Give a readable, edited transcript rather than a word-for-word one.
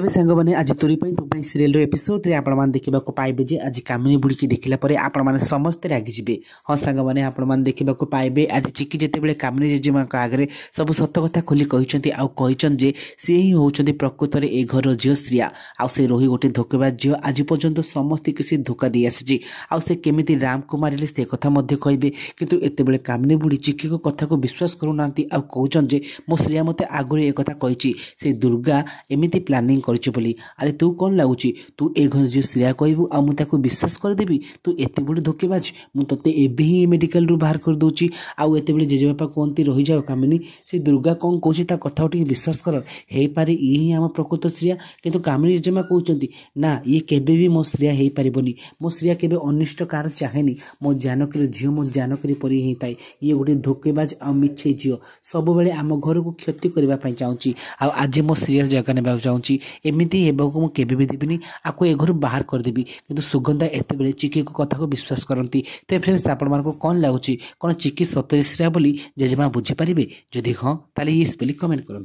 तेज सांग मैंने आज तोरी तुम सीरियल एपिसोड आपण देखा पाइबे जे आज कामिनी बुड़ी की देखला आपण मैंने समस्ते रागिजे। हाँ सांग मैंने आपण देखा पाइबे आज चिकी जिते कामिनी जेजेमा आगे सब सत कथा खोली कहते जे सी ही होती प्रकृत में ए घर झील श्रिया आउ से रही गोटे धोकेबाज झील आज पर्यंत समस्त किसी धोखा दी आसी केमी राम को मारे से कथा कहे कितु एत कामिनी बुड़ी चिकी को कथा को विश्वास करूना कहते जे मो श्रिया मत आगुरी एक कही से दुर्गा एमती प्लानिंग करिछि बोली। अरे तू कौन लगुच तू ए घर जो श्रेया कहबू आ मुझे विश्वास करदेवी तू एत बड़ धोकेबाज मुझे एवं ही मेडिकल रू बाहर कर दूची आउ एत जेजेबापा कहती रही जाओ कामिनी से दुर्गा कौन कह कथा विश्वास कर हो पारे ये ही आम प्रकृत श्रेया किंतु कामिनी जेजेमा कहते ना ये केबे भी मो श्रेया हो पारबनी मो श्रेया केबे अनिष्ट कार चाहेनी मो जानकी झील मो जानकी परी ही थाए ये गोटे धोकेबाज आ मिछे झील सब बेले आम घर को क्षति करने चाहूँगी आज मो श्रेया जगह ने चाहूँगी एमती हेबाकू मुझे केबे भी देविनी आपको ए घर बाहर करदेवी किंतु सुगंधा एत बेले चिकी को कथा को विश्वास करती। तो फ्रेंड्स आपण कौन लगुच कौन चिकी सतरी श्रेया बोली जेजेमा बुझीपारे जदि हाँ ताले ये कमेंट करूँ।